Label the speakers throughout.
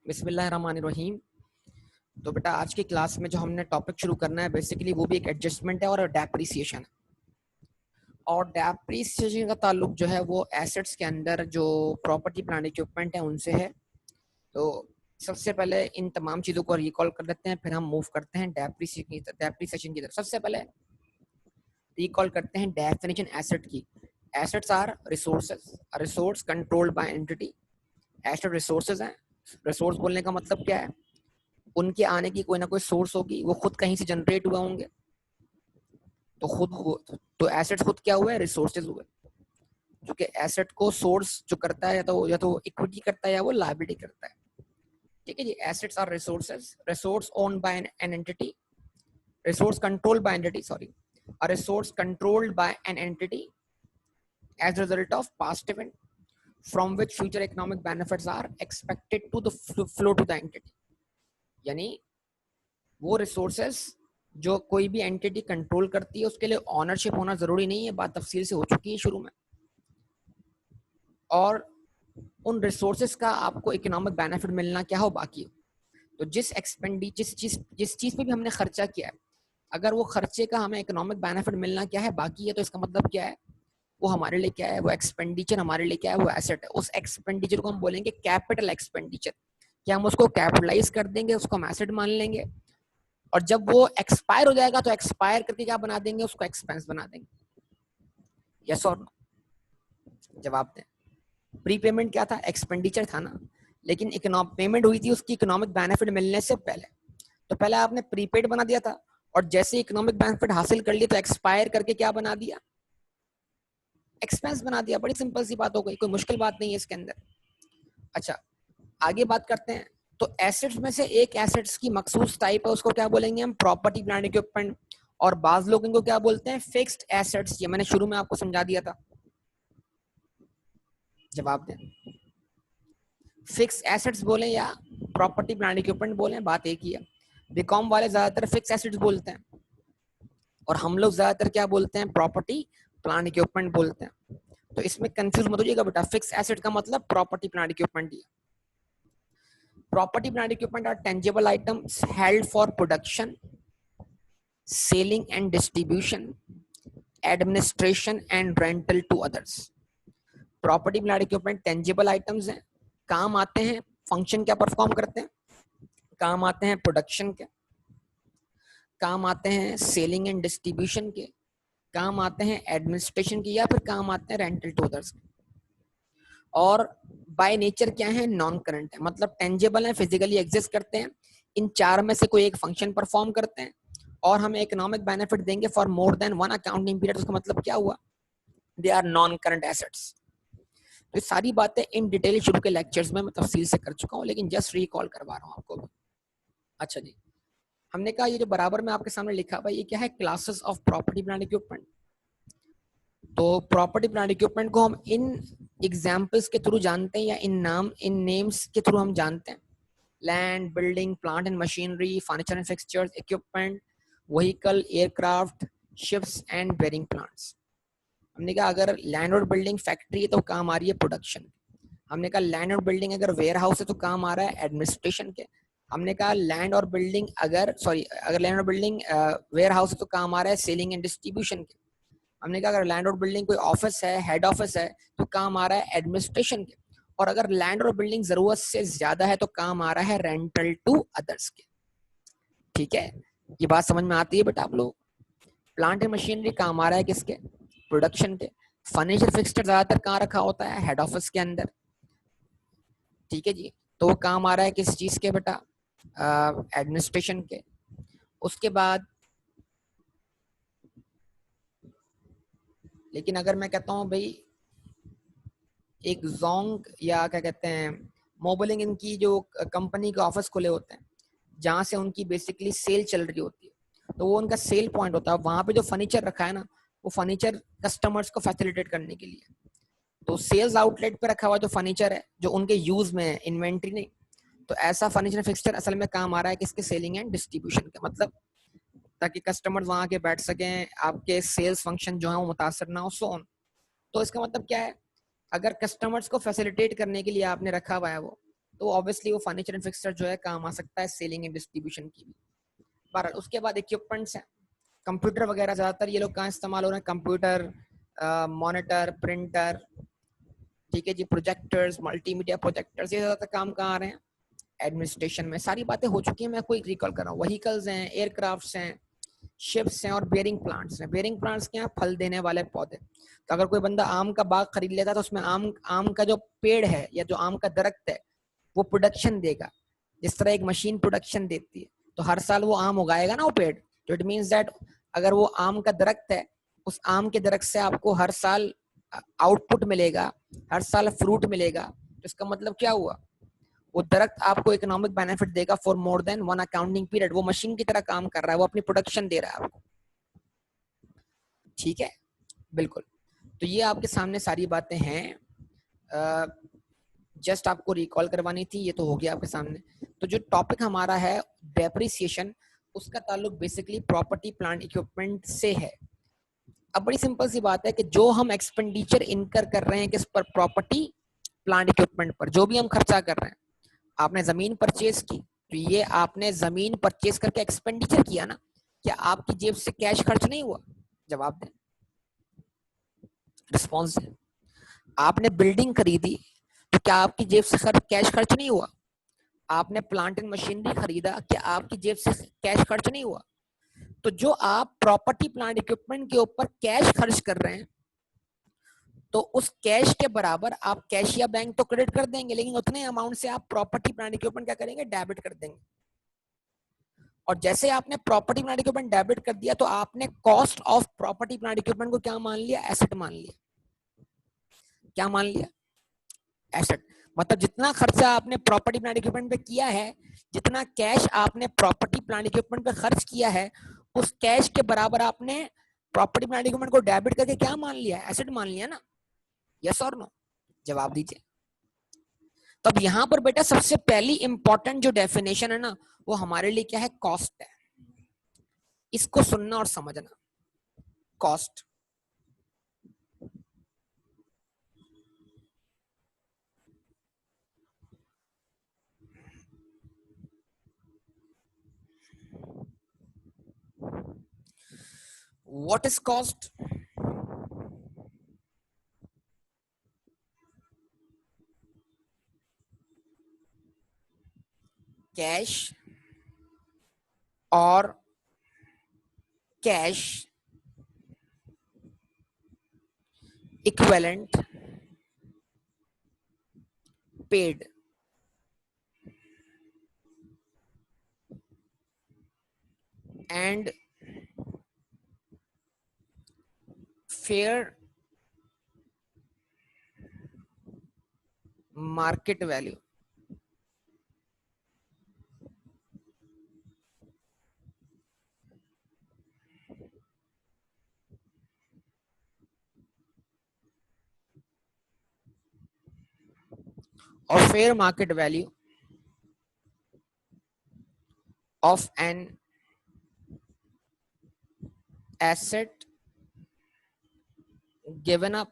Speaker 1: बिस्मिल्लाहिर्रहमानिर्रहीम। तो बेटा आज की क्लास में जो हमने टॉपिक शुरू करना है बेसिकली वो भी एक एडजस्टमेंट है और डेप्रिसिएशन है। और डेप्रिसिएशन का ताल्लुक जो है वो एसेट्स के अंदर जो प्रॉपर्टी प्लांट इक्विपमेंट है उनसे है। तो सबसे पहले इन तमाम चीज़ों को रिकॉल कर लेते हैं, फिर हम मूव करते हैं डेप्रिसिएशन की तरफ। सबसे पहले रिकॉल करते हैं डेफिनेशन एसेट की। Assets are resources, resource controlled by entity. Asset resources हैं। रिसोर्स बोलने का मतलब क्या है? उनके आने की कोई ना कोई सोर्स होगी, वो खुद कहीं से जनरेट हुए होंगे। तो एसेट्स खुद क्या हुए? रिसोर्सेज हुए। क्योंकि एसेट को सोर्स जो करता है या तो इक्विटी करता है या वो लायबिलिटी करता है। ठीक है जी। Assets are resources, resource owned by an entity, resource controlled by entity, sorry, a resource controlled by an entity as a result of past event from which future economic benefits are expected to the flow to the entity। यानी वो resources जो कोई भी entity control करती है उसके लिए ownership होना जरूरी नहीं है, बात तफसील से हो चुकी है शुरू में। और उन रिसोर्सेस का आपको इकोनॉमिक बेनिफिट मिलना क्या हो बाकी हो। तो जिस चीज पे भी हमने खर्चा किया है, अगर वो खर्चे का हमें इकोनॉमिक बेनिफिट मिलना क्या है बाकी है, तो इसका मतलब क्या है? वो हमारे लिए क्या है? वो एक्सपेंडिचर हमारे लिए क्या है? वो एसेट है। उस एक्सपेंडिचर को हम बोलेंगे कैपिटल एक्सपेंडिचर। क्या हम उसको कैपिटलाइज कर देंगे, उसको हम एसेट मान लेंगे, और जब वो एक्सपायर हो जाएगा तो एक्सपायर करके क्या बना देंगे? उसको एक्सपेंस बना देंगे। यस और नो? जवाब दें। प्रीपेमेंट क्या था? एक्सपेंडिचर था ना, लेकिन पेमेंट हुई थी उसकी इकोनॉमिक बेनिफिट मिलने से पहले। तो पहले आपने प्रीपेड बना दिया था, और जैसे इकोनॉमिक बेनिफिट हासिल कर लिया तो एक्सपायर करके क्या बना दिया? एक्सपेंस बना दिया। बड़ी सिंपल सी बात हो गई, कोई मुश्किल बात नहीं है इसके अंदर। अच्छा, आगे बात करते हैं। तो एसेट्स में से एक एसेट्स की मखसूस टाइप है, उसको क्या बोलेंगे हम? Property plant equipment. और बाज लोग इनको क्या बोलते हैं? Fixed assets. ये मैंने शुरू में आपको समझा दिया था। जवाब दें। फिक्स एसेट्स बोलें या प्रॉपर्टी प्लांट इक्विपमेंट बोलें, बात एक ही है। बीकॉम वाले ज्यादातर फिक्स एसेट्स बोलते हैं, और हम लोग ज्यादातर क्या बोलते हैं? प्रॉपर्टी प्लांट इक्विपमेंट बोलते हैं। तो इसमें कंफ्यूज मत होइएगा बेटा, फिक्स एसेट का मतलब प्रॉपर्टी प्लांट इक्विपमेंट ही है। Property plant equipment are tangible items held for production, selling and distribution, administration and rental to others। Property plant equipment tangible items हैं, काम आते हैं, फंक्शन क्या परफॉर्म करते हैं? काम आते हैं प्रोडक्शन के, काम आते हैं सेलिंग एंड डिस्ट्रीब्यूशन के, काम आते हैं एडमिनिस्ट्रेशन के, या फिर काम आते हैं रेंटल टू अदर्स के। और बाय नेचर क्या है? नॉन करंट है, मतलब टेंजेबल है, फिजिकली एग्जिस्ट करते हैं। इन चार में से कोई एक फंक्शन परफॉर्म करते हैं और हमें इकोनॉमिक बेनिफिट देंगे for more than one accounting period. उसका मतलब क्या हुआ? They are non current assets. तो ये सारी बातें इन डिटेल शुरू के लेक्चर्स में मैं तफसील से कर चुका हूँ, लेकिन जस्ट रिकॉल करवा रहा हूँ आपको भी। अच्छा जी, हमने कहा ये जो बराबर में आपके सामने लिखा हुआ है, ये क्या है? Classes of property plant equipment. तो प्रॉपर्टी प्लांट इक्विपमेंट को हम इन एग्जाम्पल्स के थ्रू जानते हैं, या इन नेम्स के थ्रू हम जानते हैं। Land, building, plant and machinery, furniture and fixtures, equipment, vehicle, aircraft, ships and bearing plants. हमने कहा अगर लैंड और बिल्डिंग फैक्ट्री है तो काम आ रही है प्रोडक्शन। हमने कहा लैंड और बिल्डिंग अगर वेयर हाउस है तो काम आ रहा है एडमिनिस्ट्रेशन के। हमने कहा लैंड और बिल्डिंग अगर लैंड और बिल्डिंग वेयर हाउस है तो काम आ रहा है सेलिंग एंड डिस्ट्रीब्यूशन के। हमने कहा अगर लैंड और बिल्डिंग कोई ऑफिस है, हेड ऑफिस है, तो काम आ रहा है एडमिनिस्ट्रेशन के। और अगर लैंड और बिल्डिंग जरूरत से ज्यादा है तो काम आ रहा है रेंटल टू अदर्स के। ठीक है, ये बात समझ में आती है बेटा आप लोग? प्लांट एंड मशीनरी काम आ रहा है किसके? प्रोडक्शन के। फर्नीचर फिक्सचर ज्यादातर कहाँ रखा होता है? हेड ऑफिस के अंदर। ठीक है जी, तो वो काम आ रहा है किस चीज के बेटा? एडमिनिस्ट्रेशन के। उसके बाद लेकिन अगर मैं कहता हूँ भाई एक जोंग या क्या कहते हैं मोबलिंग, इनकी जो कंपनी के ऑफिस खुले होते हैं जहाँ से उनकी बेसिकली सेल चल रही होती है, तो वो उनका सेल पॉइंट होता है। वहां पे जो फर्नीचर रखा है ना, वो फर्नीचर कस्टमर्स को फैसिलिटेट करने के लिए। तो सेल्स आउटलेट पे रखा हुआ जो फर्नीचर है जो उनके यूज में है, इन्वेंट्री नहीं। तो ऐसा फर्नीचर फिक्सचर असल में काम आ रहा है किसके? सेलिंग एंड डिस्ट्रीब्यूशन के। मतलब ताकि कस्टमर्स वहां के बैठ सकें, आपके सेल्स फंक्शन जो है वो मुतासर ना हो, सो ऑन। तो इसका मतलब क्या है? अगर कस्टमर्स को फैसिलिटेट करने के लिए आपने रखा हुआ है वो, तो ऑब्वियसली वो फर्नीचर एंड फिक्सचर जो है काम आ सकता है सेलिंग एंड डिस्ट्रीब्यूशन की भी। पर उसके बाद इक्विपमेंट्स हैं, कंप्यूटर वगैरह ज्यादातर ये लोग कहाँ इस्तेमाल हो रहे हैं, कंप्यूटर, मॉनिटर, प्रिंटर, ठीक है जी, प्रोजेक्टर्स, मल्टीमीडिया प्रोजेक्टर्स, ये ज्यादातर काम कहाँ आ रहे हैं, एडमिनिस्ट्रेशन में। सारी बातें हो चुकी हैं, मैं कोई रिकॉल कर रहा हूँ। व्हीकल्स हैं, एयरक्राफ्ट्स हैं, शिप्स हैं और बेयरिंग प्लांट्स हैं। बेयरिंग प्लांट्स क्या हैं, फल देने वाले पौधे। तो अगर कोई बंदा आम का बाग खरीद लेता है तो उसमें आम आम का जो पेड़ है या जो आम का दरख्त है वो प्रोडक्शन देगा, जिस तरह एक मशीन प्रोडक्शन देती है। तो हर साल वो आम उगाएगा ना वो पेड़। तो इट मीन्स दैट अगर वो आम का दरख्त है, उस आम के दरख्त से आपको हर साल आउटपुट मिलेगा, हर साल फ्रूट मिलेगा। तो इसका मतलब क्या हुआ, वो दरख्त आपको इकोनॉमिक बेनिफिट देगा for more than one accounting period. वो मशीन की तरह काम कर रहा है, वो अपनी प्रोडक्शन दे रहा है आपको, ठीक है, बिल्कुल। तो ये आपके सामने सारी बातें हैं, जस्ट आपको रिकॉल करवानी थी, ये तो हो गया आपके सामने। तो जो टॉपिक हमारा है डेप्रिसिएशन, उसका ताल्लुक बेसिकली प्रॉपर्टी प्लांट इक्विपमेंट से है। अब बड़ी सिंपल सी बात है कि जो हम एक्सपेंडिचर इनकर कर रहे हैं किस पर, प्रॉपर्टी प्लांट इक्विपमेंट पर, जो भी हम खर्चा कर रहे हैं। आपने जमीन परचेज की, तो ये आपने जमीन परचेज करके एक्सपेंडिचर किया ना, क्या आपकी जेब से कैश खर्च नहीं हुआ? जवाब दें, रिस्पॉन्स दें। आपने बिल्डिंग खरीदी, तो क्या आपकी जेब से कैश खर्च नहीं हुआ? आपने प्लांट एंड मशीनरी खरीदा, क्या आपकी जेब से कैश खर्च नहीं हुआ? तो जो आप प्रॉपर्टी प्लांट इक्विपमेंट के ऊपर कैश खर्च कर रहे हैं, तो उस कैश के बराबर आप कैश या बैंक तो क्रेडिट कर देंगे, लेकिन उतने अमाउंट से आप प्रॉपर्टी प्लांट इक्विपमेंट क्या करेंगे, डेबिट कर देंगे। और जैसे आपने प्रॉपर्टी प्लांट इक्विपमेंट डेबिट कर दिया, तो आपने cost of property plant equipment को क्या मान लिया, एसेट मान लिया। क्या मान लिया, एसेट। मतलब जितना खर्चा आपने प्रॉपर्टी प्लांट इक्विपमेंट पे किया है, जितना कैश आपने प्रॉपर्टी प्लांट इक्विपमेंट पे खर्च किया है, उस कैश के बराबर आपने प्रॉपर्टी प्लांट इक्विपमेंट को डेबिट करके क्या मान लिया, एसेट मान लिया ना। यस और नो, जवाब दीजिए। तब यहां पर बेटा सबसे पहली इंपॉर्टेंट जो डेफिनेशन है ना, वो हमारे लिए क्या है, कॉस्ट है। इसको सुनना और समझना, cost. What is cost? Cash और cash equivalent paid and fair market value. और fair market value of an asset given up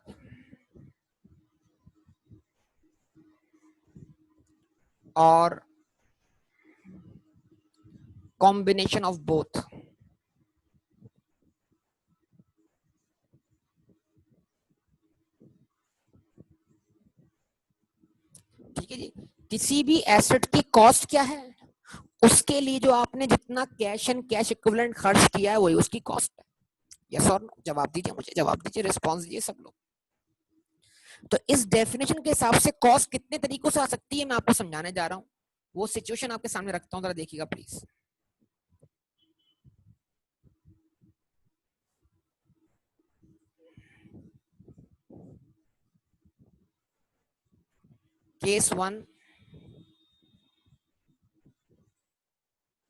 Speaker 1: or combination of both। ठीक है जी, किसी भी एसेट की कॉस्ट क्या है, उसके लिए जो आपने जितना कैश एंड कैश इक्विवेलेंट खर्च किया है वही उसकी कॉस्ट है। यस और नो, जवाब दीजिए, मुझे जवाब दीजिए, रिस्पॉन्स दीजिए सब लोग। तो इस डेफिनेशन के हिसाब से कॉस्ट कितने तरीकों से आ सकती है, मैं आपको समझाने जा रहा हूं। वो सिचुएशन आपके सामने रखता हूं, जरा देखिएगा please. Case 1,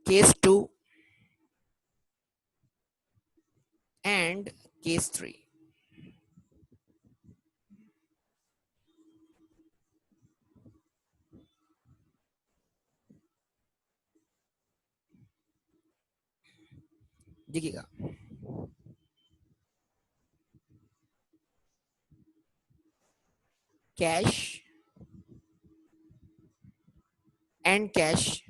Speaker 1: case 2 and case 3। देखिएगा, cash and cash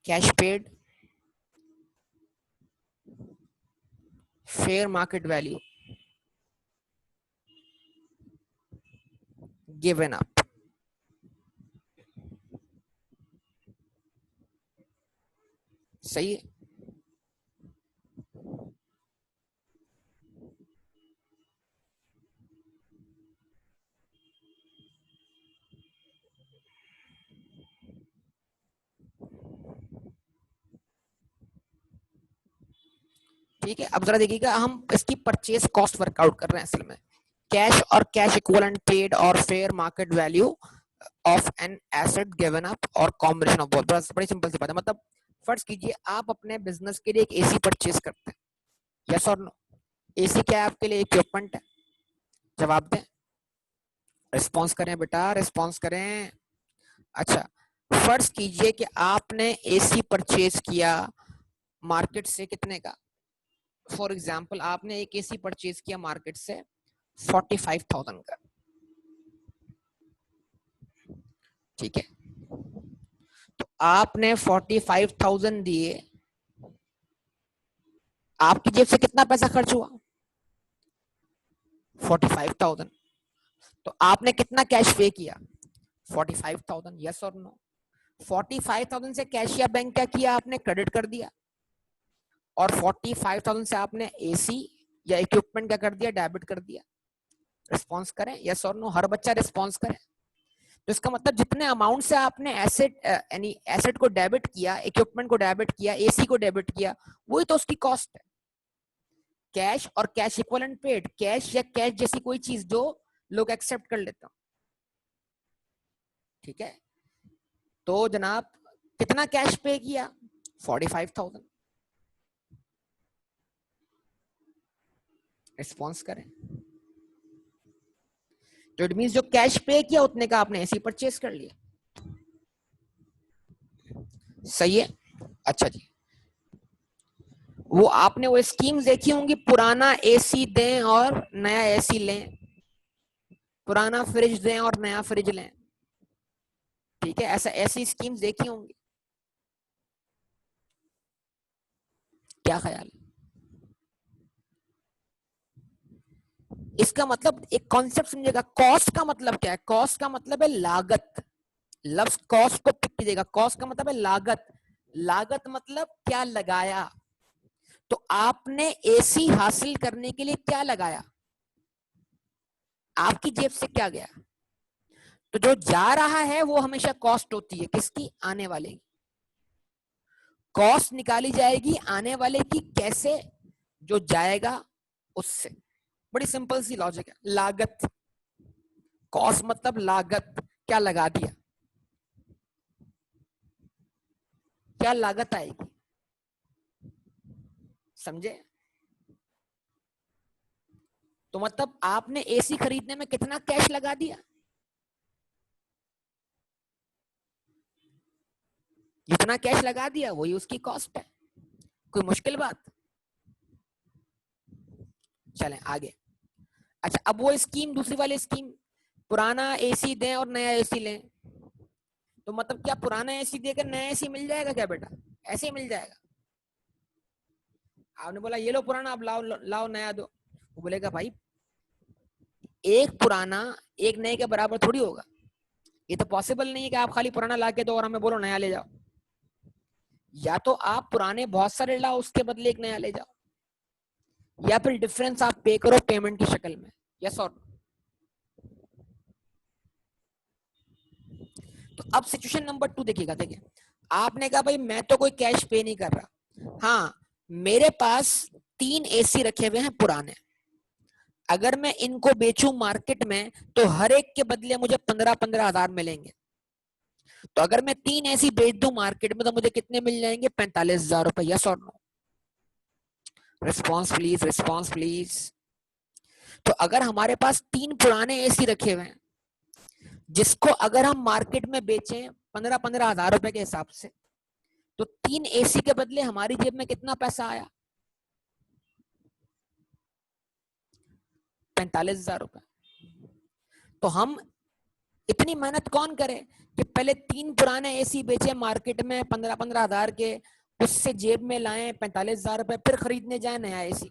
Speaker 1: cash paid fair market value given up. सही है। ठीक है, अब जरा देखिएगा, हम इसकी परचेज कॉस्ट वर्कआउट कर रहे हैं असल में। कैश और कैश इक्विवेलेंट पेड और fair market value of an asset given up और कॉम्बिनेशन ऑफ बोथ। बड़ी सिंपल सी बात है। मतलब फर्ज कीजिए आप अपने बिजनेस के लिए एक एसी परचेज करते हैं, यस और नो? एसी क्या है आपके लिए? इक्विपमेंट है। जवाब दें, रिस्पॉन्स करें बेटा, रिस्पॉन्स करें। अच्छा, फर्ज कीजिए कि आपने एसी परचेज किया मार्केट से कितने का? फॉर एग्जाम्पल आपने एक एसी परचेज किया मार्केट से 45,000 का। ठीक है, तो आपने 45,000 दिए, आपकी जेब से कितना पैसा खर्च हुआ? 45,000। तो आपने कितना कैश पे किया? 45,000, यस और नो? 45,000 से कैश या बैंक क्या किया आपने? क्रेडिट कर दिया। और 45,000 से आपने एसी या इक्विपमेंट क्या कर दिया? डेबिट कर दिया। रिस्पॉन्स करें, यस और नो? हर बच्चा रिस्पॉन्स करे। तो इसका मतलब जितने अमाउंट से आपने एसेट यानी एसेट को डेबिट किया, इक्विपमेंट को डेबिट किया, एसी को डेबिट किया, वही तो उसकी कॉस्ट है। कैश और कैश इक्विवेलेंट पेड, कैश या कैश जैसी कोई चीज जो लोग एक्सेप्ट कर लेते हो। ठीक है, तो जनाब कितना कैश पे किया? 45,000। रिस्पॉन्स करें। तो इट मींस जो कैश पे किया उतने का आपने एसी परचेज कर लिया। सही है। अच्छा जी, वो आपने वो स्कीम्स देखी होंगी, पुराना एसी दें और नया एसी लें, पुराना फ्रिज दें और नया फ्रिज लें। ठीक है, ऐसा ऐसी स्कीम्स देखी होंगी। क्या ख्याल? इसका मतलब एक कॉन्सेप्ट समझेगा, कॉस्ट का मतलब क्या है? कॉस्ट का मतलब है लागत। लफ्ज कॉस्ट को टिक कीजिएगा, कॉस्ट का मतलब है लागत। लागत मतलब क्या लगाया? तो आपने एसी हासिल करने के लिए क्या लगाया? आपकी जेब से क्या गया? तो जो जा रहा है वो हमेशा कॉस्ट होती है, किसकी? आने वाले की। कॉस्ट निकाली जाएगी आने वाले की, कैसे? जो जाएगा उससे। बड़ी सिंपल सी लॉजिक है। लागत, कॉस्ट मतलब लागत, क्या लगा दिया, क्या लागत आएगी, समझे? तो मतलब आपने एसी खरीदने में कितना कैश लगा दिया? जितना कैश लगा दिया वही उसकी कॉस्ट है। कोई मुश्किल बात? चलें आगे। अच्छा, अब वो स्कीम, दूसरी वाली स्कीम, पुराना एसी दें और नया एसी लें। तो मतलब क्या पुराना एसी देकर नया एसी मिल जाएगा क्या बेटा? ऐसे ही मिल जाएगा? आपने बोला ये लो पुराना, अब लाओ लाओ नया दो। वो बोलेगा भाई एक पुराना एक नए के बराबर थोड़ी होगा। ये तो पॉसिबल नहीं है कि आप खाली पुराना ला के दो और हमें बोलो नया ले जाओ। या तो आप पुराने बहुत सारे लाओ, उसके बदले एक नया ले जाओ, या फिर डिफरेंस आप पे करो पेमेंट की शक्ल में। यस और? तो अब सिचुएशन नंबर 2 देखिएगा। देखिए, आपने कहा भाई मैं तो कोई कैश पे नहीं कर रहा, हाँ मेरे पास 3 एसी रखे हुए हैं पुराने, अगर मैं इनको बेचूं मार्केट में तो हर एक के बदले मुझे 15-15 हजार मिलेंगे। तो अगर मैं 3 एसी बेच दूं मार्केट में तो मुझे कितने मिल जाएंगे? 45,000 रुपए। यस और no? Response please, response please. तो अगर हमारे पास 3 पुराने एसी रखे हुए हैं जिसको अगर हम मार्केट में बेचें 15-15 हजार रुपए के हिसाब से, तो 3 एसी के बदले हमारी जेब में कितना पैसा आया? 45,000 रुपए। तो हम इतनी मेहनत कौन करे कि पहले 3 पुराने एसी बेचे मार्केट में 15-15 हजार के, उससे जेब में लाएं 45,000 रुपए, फिर खरीदने जाए नया एसी।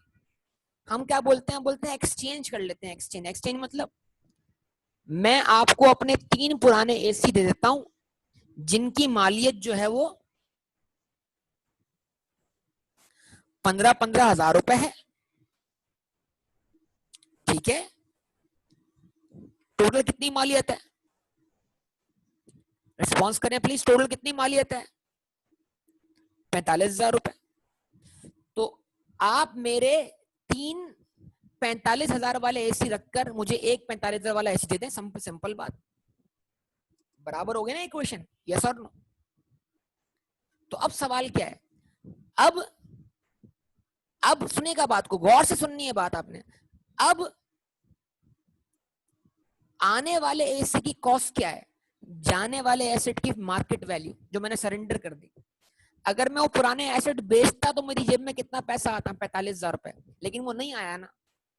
Speaker 1: हम क्या बोलते हैं? बोलते हैं एक्सचेंज कर लेते हैं। एक्सचेंज, एक्सचेंज मतलब मैं आपको अपने 3 पुराने एसी दे देता हूं जिनकी मालियत जो है वो 15-15 हजार रुपए है, ठीक है? टोटल कितनी मालियत है? रिस्पॉन्स करें प्लीज, टोटल कितनी मालियत है? 45,000 रुपए। तो आप मेरे 3 45,000 वाले एसी रखकर मुझे एक 45,000 वाला एसी दे दें, सिंपल बात। बराबर हो गया ना इक्वेशन? यस और नो? तो अब सवाल क्या है? अब सुनेगा बात को, गौर से सुननी है बात आपने। अब आने वाले एसी की कॉस्ट क्या है? जाने वाले एसेट की मार्केट वैल्यू जो मैंने सरेंडर कर दी। अगर मैं वो पुराने एसेट बेचता तो मेरी जेब में कितना पैसा आता? 45,000 रुपए। लेकिन वो नहीं आया ना।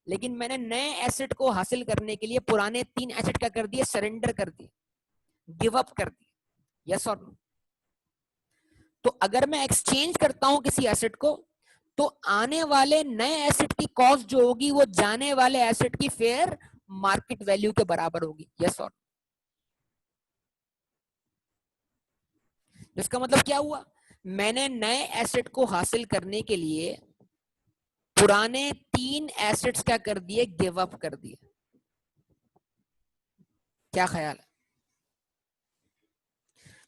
Speaker 1: लेकिन मैंने नए एसेट को हासिल करने के लिए पुराने 3 एसेट क्या कर दिए? सरेंडर कर दिए, गिव अप कर दिए। यस और नो? तो अगर मैं एक्सचेंज करता हूं किसी एसेट को, तो आने वाले नए एसेट की कॉस्ट जो होगी वो जाने वाले एसेट की फेयर मार्केट वैल्यू के बराबर होगी। यस और? इसका मतलब क्या हुआ? मैंने नए एसेट को हासिल करने के लिए पुराने 3 एसेट्स क्या कर दिए? गिव अप कर दिए। क्या ख्याल है?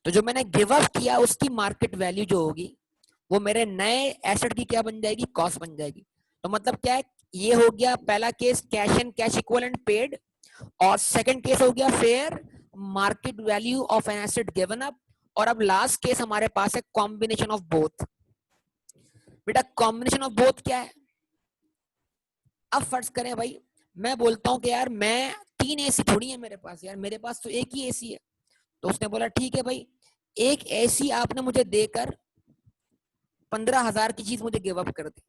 Speaker 1: तो जो मैंने गिव अप किया उसकी मार्केट वैल्यू जो होगी वो मेरे नए एसेट की क्या बन जाएगी? कॉस्ट बन जाएगी। तो मतलब क्या है? ये हो गया पहला case, cash and cash equivalent paid, और सेकंड केस हो गया fair market value of an asset given up, और अब लास्ट केस हमारे पास है कॉम्बिनेशन ऑफ बोथ। बेटा कॉम्बिनेशन ऑफ बोथ क्या है? अब फर्ज करें भाई मैं बोलता हूं कि यार मैं 3 एसी थोड़ी है मेरे पास, यार मेरे पास तो एक ही एसी है। तो उसने बोला ठीक है भाई, एक एसी आपने मुझे देकर 15,000 की चीज मुझे गिव अप कर दी।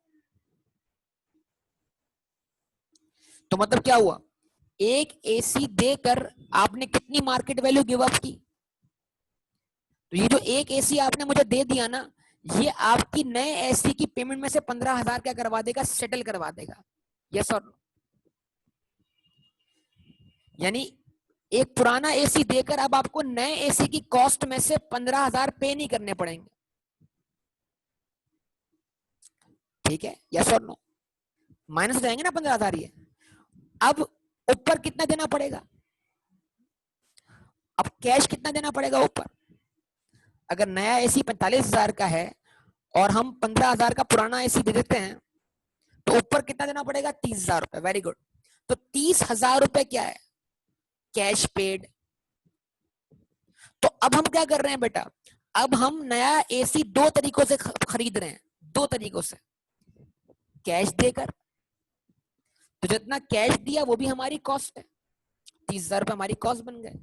Speaker 1: तो मतलब क्या हुआ? एक एसी देकर आपने कितनी मार्केट वैल्यू गिव अप की? तो ये जो एक एसी आपने मुझे दे दिया ना, ये आपकी नए एसी की पेमेंट में से 15,000 क्या करवा देगा? सेटल करवा देगा। यस और? यानी एक पुराना एसी देकर अब आपको नए एसी की कॉस्ट में से 15,000 पे नहीं करने पड़ेंगे। ठीक है? यस और नो? माइनस हो जाएंगे ना 15,000 ये। अब ऊपर कितना देना पड़ेगा? अब कैश कितना देना पड़ेगा ऊपर? अगर नया एसी 45,000 का है और हम 15,000 का पुराना एसी दे देते हैं, तो ऊपर कितना देना पड़ेगा? 30,000 रुपए। Very good. तो 30,000 रुपए क्या है? Cash paid. तो अब हम क्या कर रहे हैं बेटा? अब हम नया एसी 2 तरीकों से खरीद रहे हैं, 2 तरीकों से। कैश देकर, तो जितना कैश दिया वो भी हमारी कॉस्ट है, 30,000 रुपए हमारी कॉस्ट बन गए।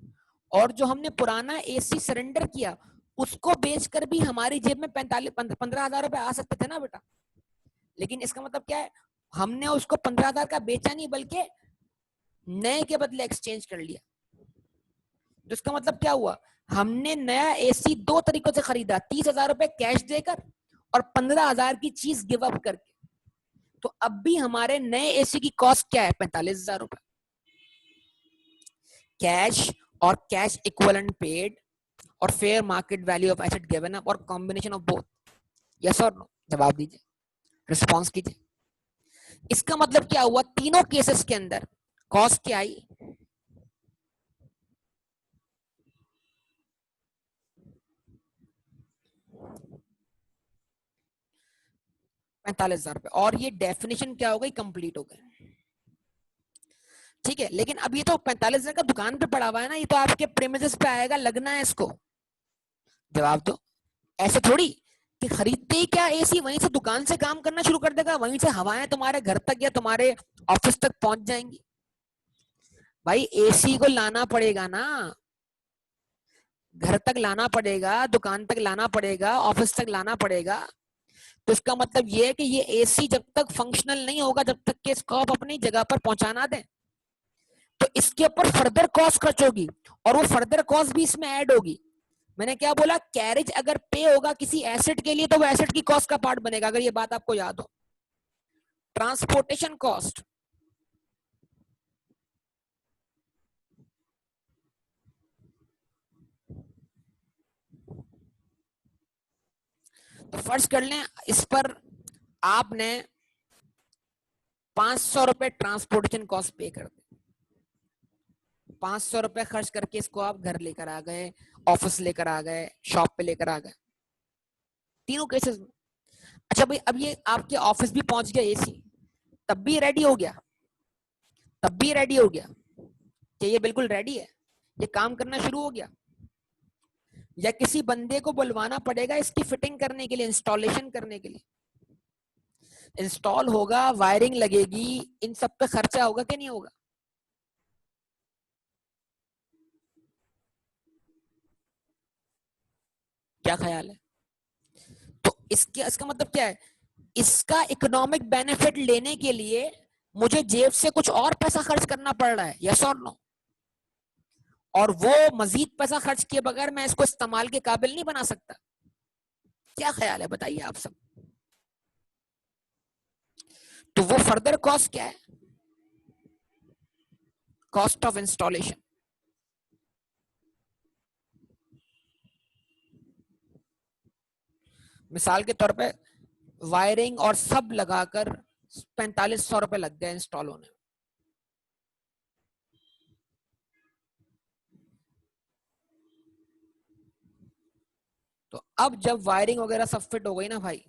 Speaker 1: और जो हमने पुराना एसी सरेंडर किया उसको बेचकर भी हमारी जेब में 15,000 रुपए आ सकते थे ना बेटा। लेकिन इसका मतलब क्या है? हमने उसको 15,000 का बेचा नहीं, बल्कि नए के बदले एक्सचेंज कर लिया। तो इसका मतलब क्या हुआ? हमने नया एसी 2 तरीकों से खरीदा, 30,000 रुपए कैश देकर और 15,000 की चीज गिव अप करके। तो अब भी हमारे नए एसी की कॉस्ट क्या है? 45,000 रुपए। कैश और कैश इक्विवेलेंट पेड और fair market value of asset given up और कॉम्बिनेशन ऑफ बोथ। यस और नो? जवाब दीजिए, रिस्पॉन्स कीजिए। इसका मतलब क्या हुआ? तीनों केसेस के अंदर कॉस्ट क्या आई? 45,000 रुपए। और ये डेफिनेशन क्या हो गई? कंप्लीट हो गई। ठीक है, लेकिन अब ये तो 45,000 का दुकान पे पड़ा हुआ है ना, ये तो आपके प्रेमिसेस पे आएगा, लगना है इसको। जवाब दो। ऐसे थोड़ी कि खरीदते ही क्या एसी वहीं से दुकान से काम करना शुरू कर देगा, वहीं से हवाएं तुम्हारे घर तक या तुम्हारे ऑफिस तक पहुंच जाएंगी। भाई एसी को लाना पड़ेगा ना, घर तक लाना पड़ेगा, दुकान तक लाना पड़ेगा, ऑफिस तक लाना पड़ेगा। तो इसका मतलब ये है कि ये एसी जब तक फंक्शनल नहीं होगा, जब तक कि इसको आप अपनी जगह पर पहुंचाना दें, तो इसके ऊपर फर्दर कॉस्ट खर्च होगी, और वो फर्दर कॉस्ट भी इसमें ऐड होगी। मैंने क्या बोला, कैरेज अगर पे होगा किसी एसेट के लिए तो वो एसेट की कॉस्ट का पार्ट बनेगा, अगर ये बात आपको याद हो। ट्रांसपोर्टेशन कॉस्ट, तो फर्ज कर लें इस पर आपने 500 रुपए ट्रांसपोर्टेशन कॉस्ट पे कर दी, 500 रुपए खर्च करके इसको आप घर लेकर आ गए, ऑफिस लेकर आ गए, शॉप पे लेकर आ गए, तीनों केसेस में। अच्छा भाई, अब ये आपके ऑफिस भी पहुंच गया एसी, तब भी रेडी हो गया, तब भी रेडी हो गया कि ये बिल्कुल रेडी है, ये काम करना शुरू हो गया, या किसी बंदे को बुलवाना पड़ेगा इसकी फिटिंग करने के लिए, इंस्टॉलेशन करने के लिए। इंस्टॉल होगा, वायरिंग लगेगी, इन सब पे खर्चा होगा कि नहीं होगा? क्या ख्याल है? तो इसके इसका मतलब क्या है, इसका इकोनॉमिक बेनिफिट लेने के लिए मुझे जेब से कुछ और पैसा खर्च करना पड़ रहा है, यस और नो? और वो मजीद पैसा खर्च किए बगैर मैं इसको इस्तेमाल के काबिल नहीं बना सकता। क्या ख्याल है, बताइए आप सब। तो वो फर्दर कॉस्ट क्या है? Cost of installation. मिसाल के तौर पे वायरिंग और सब लगाकर 4500 रुपए लग गए इंस्टॉल होने में। तो अब जब वायरिंग वगैरह सब फिट हो गई ना भाई,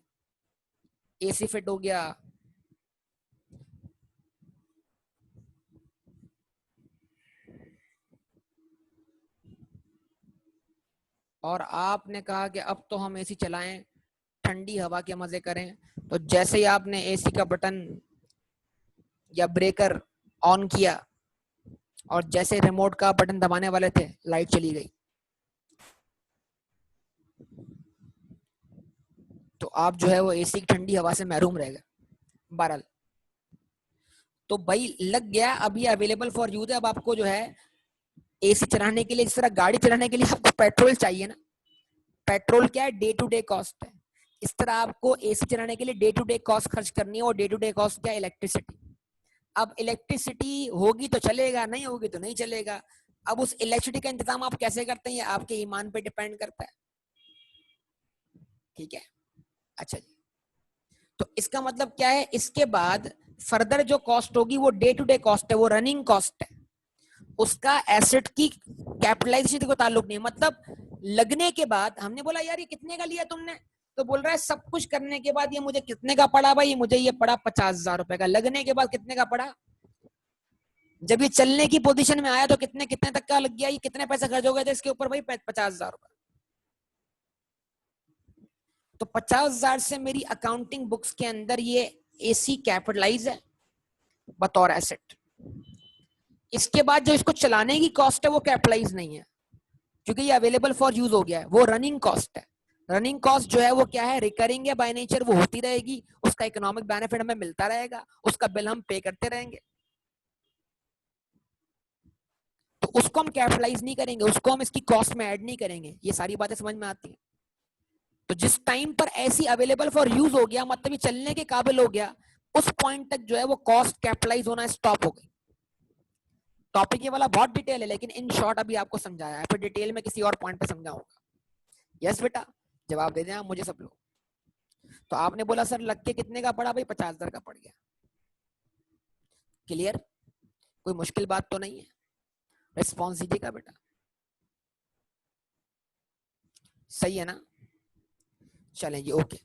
Speaker 1: एसी फिट हो गया, और आपने कहा कि अब तो हम एसी चलाएं, ठंडी हवा के मजे करें, तो जैसे ही आपने एसी का बटन या ब्रेकर ऑन किया और जैसे रिमोट का बटन दबाने वाले थे, लाइट चली गई, तो आप जो है वो एसी की ठंडी हवा से महरूम रह गए। बहरहाल, तो भाई लग गया, अब ये अवेलेबल फॉर यूज है। अब आपको जो है एसी चलाने के लिए, जिस तरह गाड़ी चलाने के लिए आपको पेट्रोल चाहिए ना, पेट्रोल क्या है, डे टू डे कॉस्ट है, इस तरह आपको एसी चलाने के लिए डे टू डे कॉस्ट खर्च करनी है। और डे टू डे कॉस्ट क्या है, इलेक्ट्रिसिटी। अब इलेक्ट्रिसिटी होगी तो चलेगा, नहीं होगी तो नहीं चलेगा। अब उस इलेक्ट्रिसिटी का इंतजाम आप कैसे करते हैं, ये आपके ईमान पे डिपेंड करता है। ठीक है, अच्छा जी। तो इसका मतलब क्या है, इसके बाद फर्दर जो कॉस्ट होगी वो डे टू डे कॉस्ट है, वो रनिंग कॉस्ट है, उसका एसेट की कैपिटलाइजेशन को ताल्लुक नहीं। मतलब लगने के बाद हमने बोला यार ये कितने का लिया तुमने, तो बोल रहा है सब कुछ करने के बाद ये मुझे कितने का पड़ा भाई, मुझे ये पड़ा 50,000 रुपए का। लगने के बाद कितने का पड़ा, जब ये चलने की पोजीशन में आया तो कितने कितने तक का लग गया, ये कितने पैसे खर्च हो गए थे इसके ऊपर भाई, 50,000 रुपए। तो 50,000 से मेरी अकाउंटिंग बुक्स के अंदर ये एसी कैपिटलाइज है बतौर एसेट। इसके बाद जो इसको चलाने की कॉस्ट है वो कैपिटलाइज नहीं है, क्योंकि ये अवेलेबल फॉर यूज हो गया है, वो रनिंग कॉस्ट है। रनिंग कॉस्ट जो है वो क्या है, रिकरिंग है बाय नेचर, वो होती रहेगी, उसका इकोनॉमिक बेनिफिट हमें मिलता रहेगा, उसका बिल हम पे करते रहेंगे। तो उसको हम कैपिटलाइज नहीं करेंगे, उसको हम इसकी कॉस्ट में ऐड नहीं करेंगे। ये सारी बातें समझ में आती हैं। तो जिस टाइम पर ऐसी अवेलेबल फॉर यूज हो गया, मतलब ये चलने के काबिल हो गया, उस पॉइंट तक जो है वो कॉस्ट कैपिटलाइज होना स्टॉप हो गई। टॉपिक ये वाला बहुत डिटेल है, लेकिन इन शॉर्ट अभी आपको समझाया है, फिर डिटेल में किसी और पॉइंट पे समझाऊंगा। यस बेटा, जवाब दे दें आप मुझे सब लोग। तो आपने बोला सर लग के कितने का पड़ा भाई, 50,000 का पड़ गया। क्लियर, कोई मुश्किल बात तो नहीं है? रिस्पॉन्स दीजिएगा बेटा, सही है ना? चलें जी, ओके।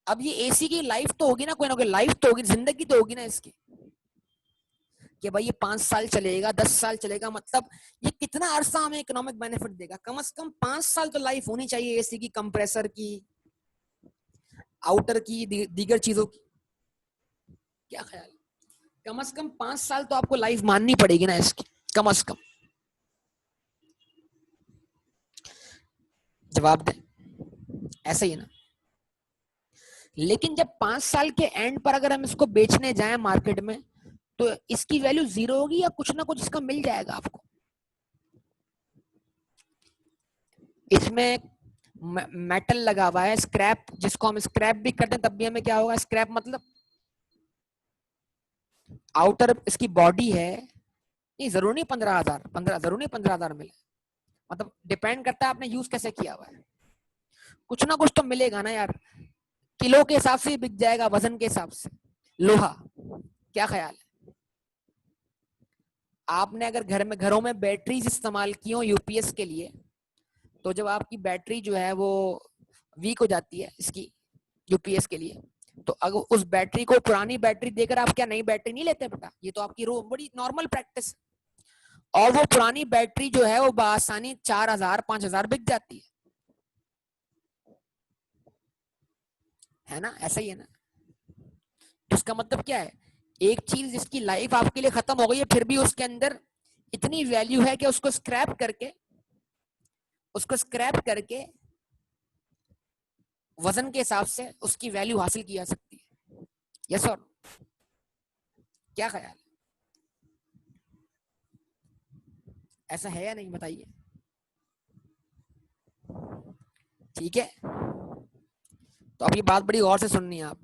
Speaker 1: अब ये एसी की लाइफ तो होगी ना, कोई ना कोई लाइफ तो होगी, जिंदगी तो होगी ना इसकी। कि भाई ये 5 साल चलेगा, 10 साल चलेगा, मतलब ये कितना अरसा हमें इकोनॉमिक बेनिफिट देगा। कम से कम 5 साल तो लाइफ होनी चाहिए एसी की, कंप्रेसर की, आउटर की, दीगर चीजों की। क्या ख्याल है? कम से कम 5 साल तो आपको लाइफ माननी पड़ेगी ना इसकी, कम से कम। जवाब दें, ऐसा ही है ना। लेकिन जब 5 साल के एंड पर अगर हम इसको बेचने जाएं मार्केट में, तो इसकी वैल्यू जीरो होगी या कुछ ना कुछ इसका मिल जाएगा आपको। इसमें मेटल लगा हुआ है, स्क्रैप, जिसको हम स्क्रैप भी करते हैं तब भी हमें क्या होगा, स्क्रैप मतलब आउटर इसकी बॉडी है। नहीं जरूर नहीं 15,000, 15 जरूर नहीं 15,000 मिले, मतलब डिपेंड करता है आपने यूज कैसे किया हुआ है। कुछ ना कुछ तो मिलेगा ना यार, किलो के हिसाब से बिक जाएगा, वजन के हिसाब से लोहा। क्या ख्याल है? आपने अगर घरों में बैटरीज इस्तेमाल की हो यूपीएस के लिए, तो जब आपकी बैटरी जो है वो वीक हो जाती है इसकी यूपीएस के लिए, तो अगर उस बैटरी को पुरानी बैटरी देकर आप क्या नई बैटरी नहीं लेते बेटा, ये तो आपकी बड़ी नॉर्मल प्रैक्टिस। और वो पुरानी बैटरी जो है वो बआसानी 4,000 5,000 बिक जाती है ना, ऐसा ही है ना। तो इसका मतलब क्या है, एक चीज जिसकी लाइफ आपके लिए खत्म हो गई है, फिर भी उसके अंदर इतनी वैल्यू है कि उसको स्क्रैप करके वजन के हिसाब से उसकी वैल्यू हासिल की जा सकती है। यस और क्या ख्याल, ऐसा है या नहीं, बताइए। ठीक है, तो अब ये बात बड़ी गौर से सुननी है आप।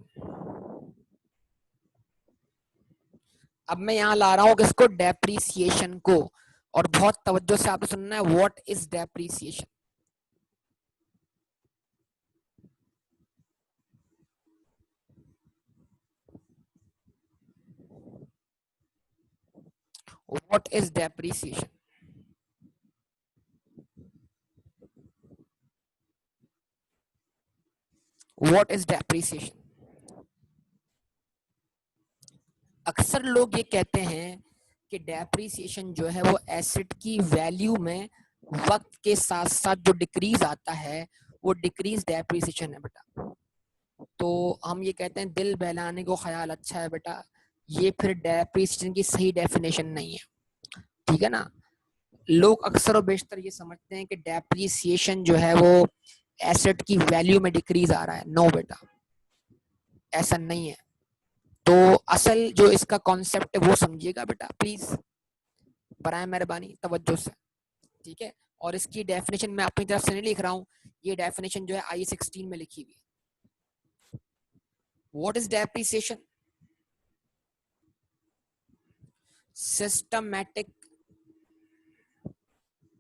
Speaker 1: अब मैं यहाँ ला रहा हूँ किसको, डेप्रीसिएशन को, और बहुत तवज्जो से आपने सुनना है, what is depreciation. What is depreciation. What is depreciation. अक्सर लोग ये कहते हैं कि डेप्रीसिएशन जो है वो एसेट की वैल्यू में वक्त के साथ साथ जो डिक्रीज आता है, वो डिक्रीज डेप्रीसिएशन है बेटा। तो हम ये कहते हैं दिल बहलाने को ख्याल अच्छा है बेटा, ये फिर डेप्रीसिएशन की सही डेफिनेशन नहीं है, ठीक है ना। लोग अक्सर और बेशतर ये समझते हैं कि डेप्रीसिएशन जो है वो एसेट की वैल्यू में डिक्रीज आ रहा है। नो बेटा, ऐसा नहीं है। तो असल जो इसका कॉन्सेप्ट है वो समझिएगा बेटा प्लीज, बराए मेहरबानी तवज्जो से, ठीक है। और इसकी डेफिनेशन मैं अपनी तरफ से नहीं लिख रहा हूँ, ये डेफिनेशन जो है I16 में लिखी हुई है। What is depreciation? Systematic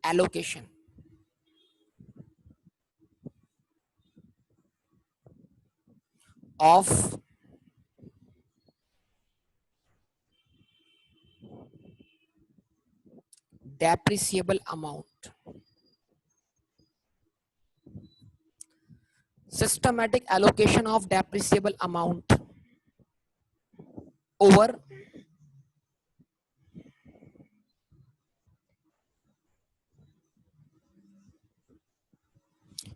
Speaker 1: allocation of depreciable amount, systematic allocation of depreciable amount over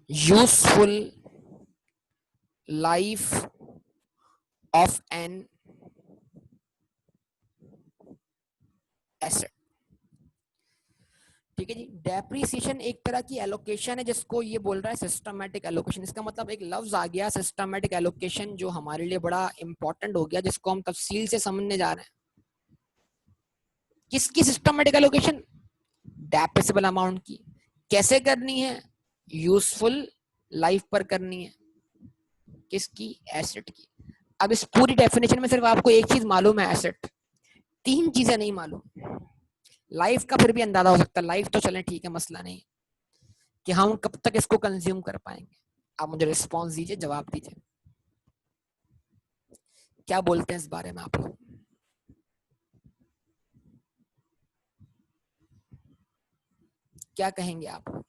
Speaker 1: useful life of an asset। ठीक है जी, डेप्रीसिएशन एक तरह की एलोकेशन है जिसको ये बोल रहा है सिस्टमैटिक एलोकेशन। इसका मतलब एक लफ्ज आ गया सिस्टमैटिक एलोकेशन, जो हमारे लिए बड़ा इंपॉर्टेंट हो गया, जिसको हम तफसील से समझने जा रहे हैं। किसकी सिस्टमैटिक एलोकेशन? डेप्रिसिबल अमाउंट की। कैसे करनी है? यूजफुल लाइफ पर करनी है। किसकी? एसेट की। अब इस पूरी डेफिनेशन में सिर्फ आपको एक चीज मालूम है, एसेट। तीन चीजें नहीं मालूम। लाइफ का फिर भी अंदाजा हो सकता है, लाइफ तो चले ठीक है, मसला नहीं कि हम कब तक इसको कंज्यूम कर पाएंगे। आप मुझे रिस्पॉन्स दीजिए, जवाब दीजिए, क्या बोलते हैं इस बारे में आप लोग। क्या कहेंगे आप?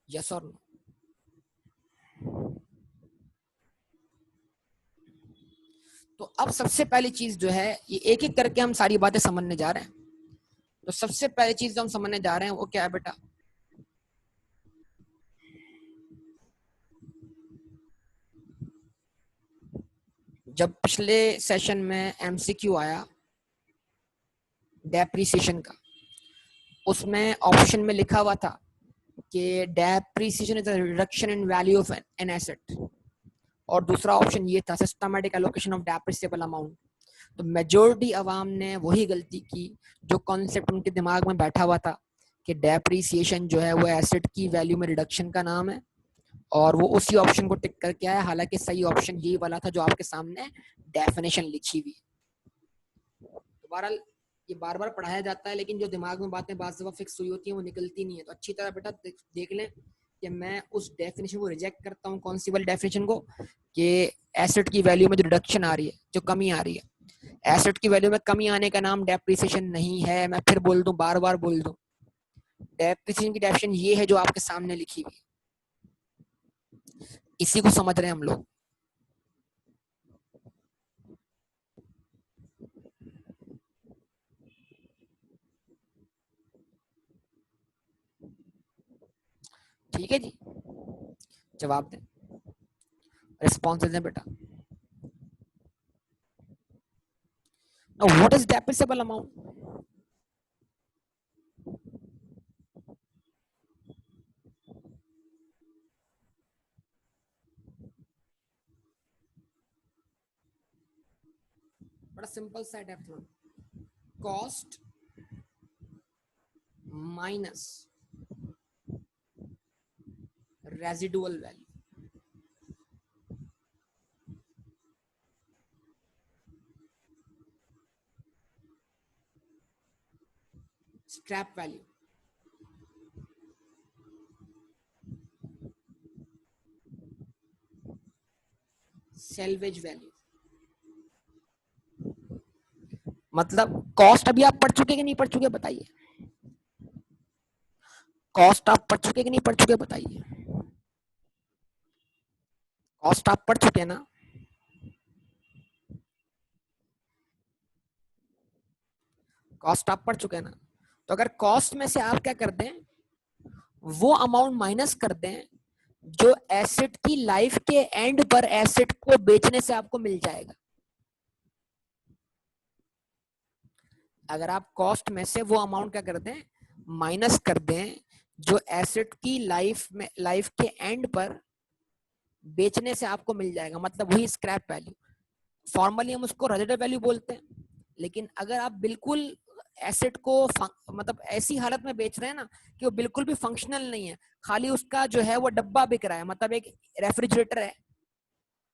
Speaker 1: यस और नो? तो अब सबसे पहली चीज जो है, ये एक एक करके हम सारी बातें समझने जा रहे हैं। तो सबसे पहली चीज जो हम समझने जा रहे हैं वो क्या है बेटा? जब पिछले सेशन में एमसीक्यू आया डेप्रिसिएशन का, उसमें ऑप्शन में लिखा हुआ था कि depreciation is a reduction in value of an asset, और दूसरा ऑप्शन ये था systematic allocation of depreciable amount. तो मेजॉरिटी अवाम ने वही गलती की जो कॉन्सेप्ट उनके दिमाग में बैठा हुआ था कि डेप्रिसिएशन जो है वो एसेट की वैल्यू में रिडक्शन का नाम है, और वो उसी ऑप्शन को टिक करके आया। हालांकि सही ऑप्शन यही वाला था जो आपके सामने डेफिनेशन लिखी हुई। दोबारा ये बार बार पढ़ाया जाता है, लेकिन जो दिमाग में बातें बात दफा फिक्स हुई होती है वो निकलती नहीं है। तो अच्छी तरह बेटा देख लें कि मैं उस डेफिनेशन को रिजेक्ट करता हूँ। कौन सी वाली डेफिनेशन को? कि एसेट की वैल्यू में जो रिडक्शन आ रही है, जो कमी आ रही है, एसेट की वैल्यू में कमी आने का नाम डेप्रिसिएशन नहीं है। मैं फिर बोल दूं, बार बार बोल दूं, डेप्रिसिएशन की डेफिनेशन ये है जो आपके सामने लिखी हुई। इसी को समझ रहे हैं हम लोग। ठीक है जी, जवाब दें, रिस्पॉन्स दें बेटा। Now, what is depreciable amount? बड़ा सिंपल सा depth, cost minus residual value, scrap value, salvage value. मतलब कॉस्ट अभी आप पढ़ चुके कि नहीं पढ़ चुके बताइए? कॉस्ट आप पढ़ चुके कि नहीं पढ़ चुके बताइए? कॉस्ट आप पढ़ चुके ना? कॉस्ट आप पढ़ चुके ना? तो अगर कॉस्ट में से आप क्या कर दें, वो अमाउंट माइनस कर दें जो एसेट की लाइफ के एंड पर एसेट को बेचने से आपको मिल जाएगा। अगर आप कॉस्ट में से वो अमाउंट क्या कर दें, माइनस कर दें जो एसेट की लाइफ के एंड पर बेचने से आपको मिल जाएगा, मतलब वही स्क्रैप वैल्यू। फॉर्मली हम उसको रेजिडुअल वैल्यू बोलते हैं, लेकिन अगर आप बिल्कुल एसेट को मतलब ऐसी हालत में बेच रहे हैं ना कि वो बिल्कुल भी फंक्शनल नहीं है, खाली उसका जो है वो डब्बा बिक रहा है, मतलब एक रेफ्रिजरेटर है।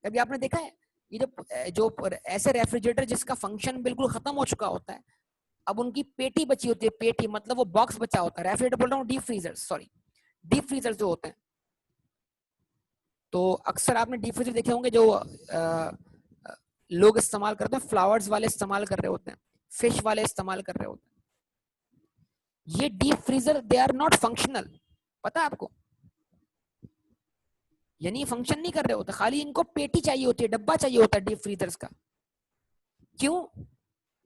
Speaker 1: कभी आपने देखा है ये जो ऐसे रेफ्रिजरेटर जिसका फंक्शन बिल्कुल खत्म हो चुका होता है, अब उनकी पेटी बची होती है, पेटी मतलब वो बॉक्स बचा होता है। रेफ्रिजरेटर बोल रहा हूँ, deep freezer, sorry, deep freezer जो होते हैं। तो अक्सर आपने डीप फ्रीजर देखे होंगे जो लोग इस्तेमाल करते हैं, फ्लावर्स वाले इस्तेमाल कर रहे होते हैं, फिश वाले इस्तेमाल कर रहे होते हैं। ये deep freezer they are not functional, पता है आपको? यानी फंक्शन नहीं कर रहे होते, खाली इनको पेटी चाहिए होती है, डब्बा चाहिए होता है डीप फ्रीजर्स का। क्यों?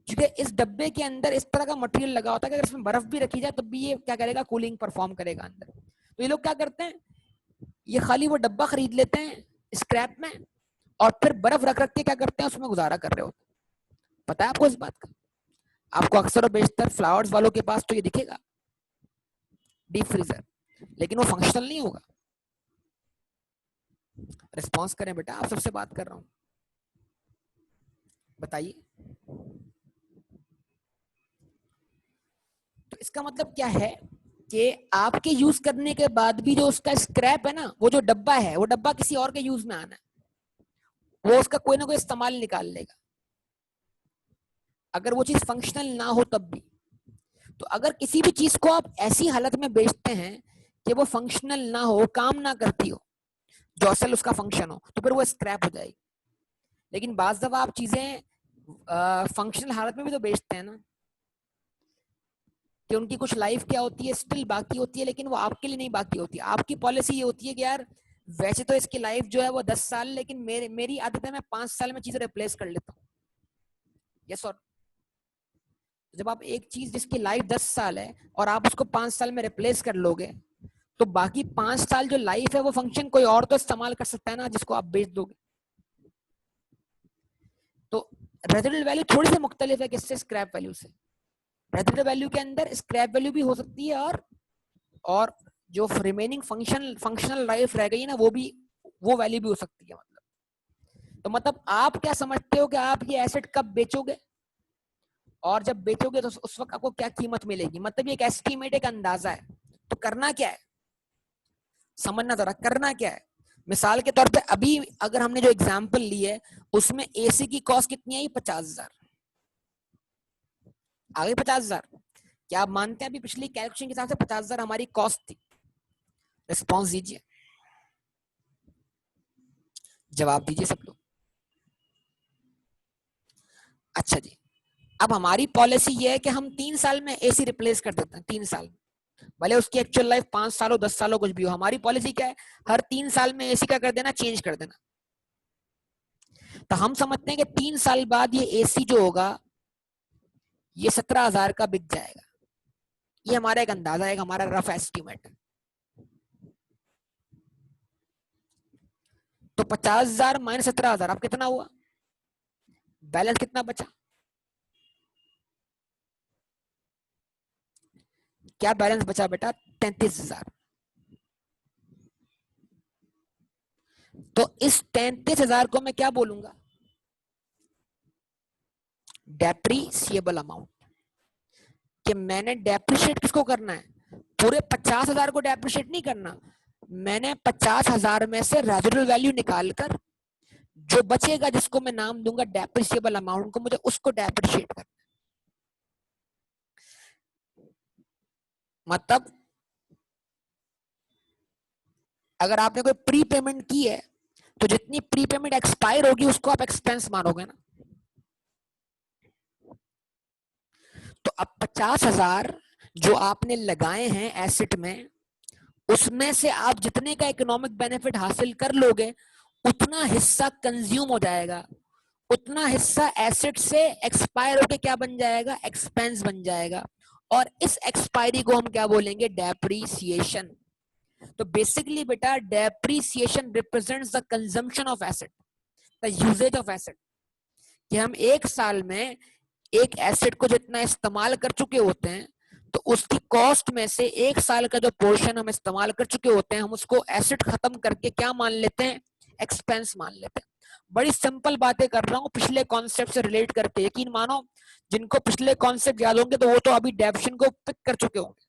Speaker 1: क्योंकि इस डब्बे के अंदर इस तरह का मटेरियल लगा होता है कि अगर इसमें बर्फ भी रखी जाए तब भी ये क्या करेगा, कूलिंग परफॉर्म करेगा अंदर। तो ये लोग क्या करते हैं, ये खाली वो डब्बा खरीद लेते हैं स्क्रैप में, और फिर बर्फ रख रख के क्या करते हैं, उसमें गुजारा कर रहे होते हैं। पता है आपको इस बात का? आपको अक्सर और बेशतर फ्लावर्स वालों के पास तो ये दिखेगा डीप फ्रीजर, लेकिन वो फंक्शनल नहीं होगा। रिस्पॉन्स करें बेटा, आप सबसे बात कर रहा हूं, बताइए। तो इसका मतलब क्या है कि आपके यूज करने के बाद भी जो उसका स्क्रैप है ना, वो जो डब्बा है, वो डब्बा किसी और के यूज में आना है, वो उसका कोई ना कोई इस्तेमाल निकाल लेगा, अगर वो चीज फंक्शनल ना हो तब भी। तो अगर किसी भी चीज को आप ऐसी हालत में बेचते हैं कि वो फंक्शनल ना हो, काम ना करती हो, जो असल उसका फंक्शन हो, तो फिर वो स्क्रैप हो जाएगी। लेकिन बाज दफा आप चीजें फंक्शनल हालत में भी तो बेचते हैं ना, कि उनकी कुछ लाइफ क्या होती है, स्टिल बाकी होती है, लेकिन वो आपके लिए नहीं बाकी होती। आपकी पॉलिसी ये होती है कि यार वैसे तो इसकी लाइफ जो है वो 10 साल, लेकिन मेरी आदत है मैं 5 साल में चीजें रिप्लेस कर लेता हूँ। यस और जब आप एक चीज जिसकी लाइफ 10 साल है और आप उसको 5 साल में रिप्लेस कर लोगे तो बाकी 5 साल जो लाइफ है वो फंक्शन कोई और तो इस्तेमाल कर सकता है ना, जिसको आप बेच दोगे। तो रेजिडुअल वैल्यू थोड़ी सी मुख्तलिफ है किससे, स्क्रैप वैल्यू से। रेजिडुअल वैल्यू के अंदर स्क्रैप वैल्यू भी हो सकती है और जो रिमेनिंग फंक्शनल लाइफ रह गई ना वो वैल्यू भी हो सकती है। तो मतलब आप क्या समझते हो कि आप ये एसेट कब बेचोगे और जब बेचोगे तो उस वक्त आपको क्या कीमत मिलेगी, मतलब ये एक एस्टीमेट, एक अंदाजा है। तो करना क्या है, समझना जरा करना क्या है। मिसाल के तौर पे अभी अगर हमने जो एग्जांपल ली है उसमें एसी की कॉस्ट कितनी आई, 50,000 आ गई। 50,000 क्या आप मानते हैं अभी पिछली कैलकुलेशन के हिसाब से 50,000 हमारी कॉस्ट थी? रिस्पॉन्स दीजिए, जवाब दीजिए सब लोग। अच्छा जी, अब हमारी पॉलिसी ये है कि हम 3 साल में एसी रिप्लेस कर देते हैं। 3 साल, भले उसकी एक्चुअल लाइफ 5 साल हो 10 साल हो कुछ भी हो, हमारी पॉलिसी क्या है, हर 3 साल में एसी का कर देना, चेंज कर देना। तो हम समझते हैं कि 3 साल बाद ये एसी जो होगा ये 17,000 का बिक जाएगा। ये हमारा एक अंदाजा है, हमारा रफ एस्टिमेट है। तो 50,000 माइनस 17,000 अब कितना हुआ, बैलेंस कितना बचा, क्या बैलेंस बचा बेटा, 33,000। तो इस 33,000 को मैं क्या बोलूंगा, डेप्रीसिएबल अमाउंट। कि मैंने डेप्रिशिएट किसको करना है, पूरे 50,000 को डेप्रिशिएट नहीं करना, मैंने 50,000 में से रेजिडुअल वैल्यू निकालकर जो बचेगा जिसको मैं नाम दूंगा डेप्रिसिएबल अमाउंट को, मुझे उसको डेप्रिशिएट करना। मतलब अगर आपने कोई प्री पेमेंट की है तो जितनी प्री पेमेंट एक्सपायर होगी उसको आप एक्सपेंस मानोगे ना। तो अब 50,000 जो आपने लगाए हैं एसेट में, उसमें से आप जितने का इकोनॉमिक बेनिफिट हासिल कर लोगे उतना हिस्सा कंज्यूम हो जाएगा, उतना हिस्सा एसेट से एक्सपायर होके क्या बन जाएगा, एक्सपेंस बन जाएगा। और इस एक्सपायरी को हम क्या बोलेंगे, डेप्रीसिएशन। तो बेसिकली बेटा depreciation represents the consumption of asset, the usage of asset. कि हम एक साल में एक एसेट को जितना इस्तेमाल कर चुके होते हैं तो उसकी कॉस्ट में से एक साल का जो पोर्शन हम इस्तेमाल कर चुके होते हैं हम उसको एसेट खत्म करके क्या मान लेते हैं, एक्सपेंस मान लेते हैं। बड़ी सिंपल बातें कर रहा हूँ पिछले कॉन्सेप्ट से रिलेट करके, यकीन मानो जिनको पिछले कॉन्सेप्ट याद होंगे तो वो तो अभी डेफिनेशन को पिक कर चुके होंगे।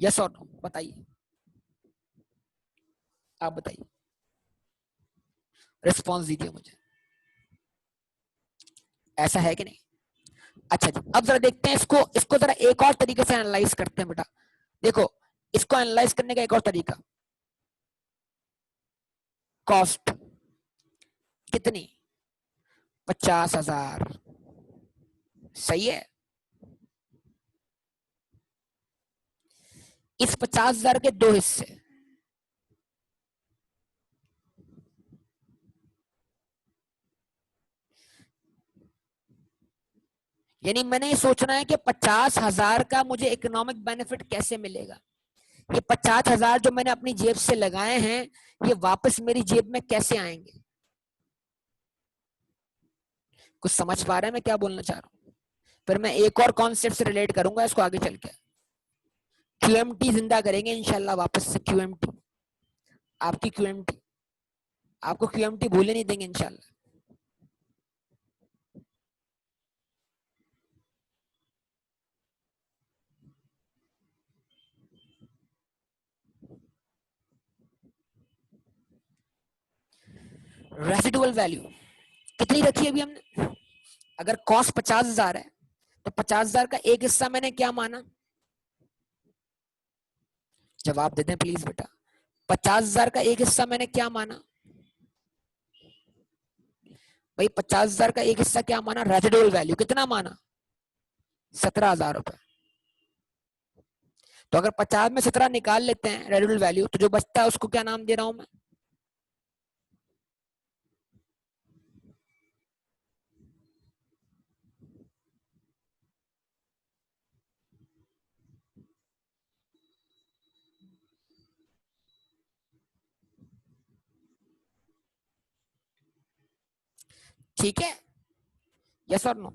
Speaker 1: यस और नो बताइए, आप बताइए, रिस्पॉन्स दीजिए मुझे, ऐसा है कि नहीं। अच्छा जी, अब जरा देखते हैं इसको इसको जरा एक और तरीके से एनालाइज करते हैं बेटा। देखो इसको एनालाइज करने का एक और तरीका, कॉस्ट कितनी, 50,000, सही है। इस 50,000 के दो हिस्से, यानी मैंने ये सोचना है कि 50,000 का मुझे इकोनॉमिक बेनिफिट कैसे मिलेगा, ये 50,000 जो मैंने अपनी जेब से लगाए हैं ये वापस मेरी जेब में कैसे आएंगे। कुछ समझ पा रहे हैं मैं क्या बोलना चाह रहा हूँ। फिर मैं एक और कॉन्सेप्ट से रिलेट करूंगा इसको आगे चल के, क्यूएमटी जिंदा करेंगे इंशाल्लाह वापस से। क्यूएमटी आपकी क्यूएमटी, आपको क्यूएमटी भूलने नहीं देंगे इंशाल्लाह। रेसिडुअल वैल्यू कितनी रखी है अभी हमने, अगर कॉस्ट 50,000 है तो 50,000 का एक हिस्सा मैंने क्या माना, जवाब दे दें प्लीज बेटा। 50,000 का एक हिस्सा मैंने क्या माना भाई, 50,000 का एक हिस्सा क्या माना, रेसिडुअल वैल्यू कितना माना, 17,000 रुपए। तो अगर 50 में 17 निकाल लेते हैं रेसिडुअल वैल्यू तो जो बचता है उसको क्या नाम दे रहा हूं मैं, ठीक है, यस और नो?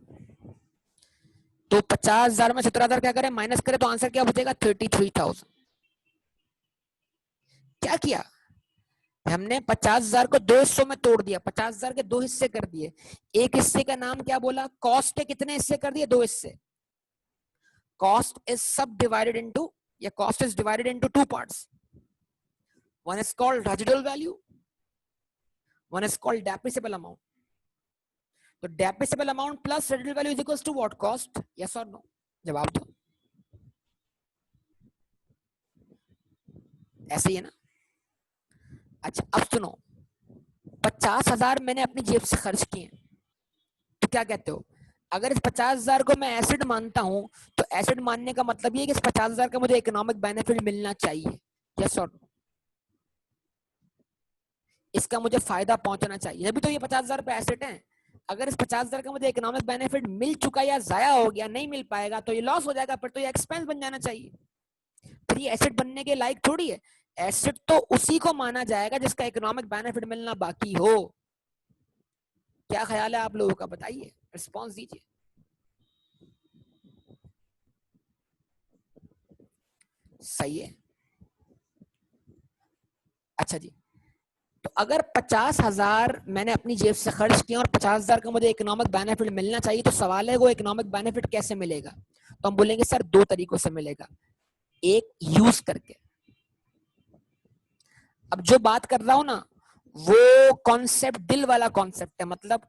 Speaker 1: तो 50,000 में 17,000 क्या करें, माइनस करें तो आंसर क्या बचेगा, 33,000। क्या किया हमने, 50,000 को दो हिस्सों में तोड़ दिया, 50,000 के दो हिस्से कर दिए। एक हिस्से का नाम क्या बोला, कॉस्ट के कितने हिस्से कर दिए, दो हिस्से। Cost is subdivided into, या cost is divided into two parts, one is called residual value, one is called depreciable amount. तो depreciable amount plus residual value is equals to what, cost, yes और no? जवाब दो, ऐसे ही है ना? अच्छा अब सुनो, 50,000 मैंने अपनी जेब से खर्च किए, तो क्या कहते हो, अगर इस 50,000 को मैं एसेट मानता हूं, तो एसेट मानने का मतलब ये है कि इस 50,000 का मुझे इकोनॉमिक बेनिफिट मिलना चाहिए, यस और नो? इसका मुझे फायदा पहुंचना चाहिए, अभी तो ये 50,000 रुपए एसेट है। अगर इस 50,000 का मुझे इकोनॉमिक बेनिफिट मिल चुका या जाया हो गया, नहीं मिल पाएगा तो ये लॉस हो जाएगा, फिर तो ये एक्सपेंस बन जाना चाहिए। फिर ये एसेट बनने के लायक थोड़ी है। एसेट तो उसी को माना जाएगा जिसका इकोनॉमिक बेनिफिट मिलना बाकी हो। क्या ख्याल है आप लोगों का, बताइए, रिस्पॉन्स दीजिए। सही है। अच्छा जी, तो अगर 50,000 मैंने अपनी जेब से खर्च किया और 50,000 का मुझे इकोनॉमिक बेनिफिट मिलना चाहिए, तो सवाल है वो इकोनॉमिक बेनिफिट कैसे मिलेगा? तो हम बोलेंगे सर दो तरीकों से मिलेगा, एक यूज करके। अब जो बात कर रहा हूं ना, वो कॉन्सेप्ट दिल वाला कॉन्सेप्ट है, मतलब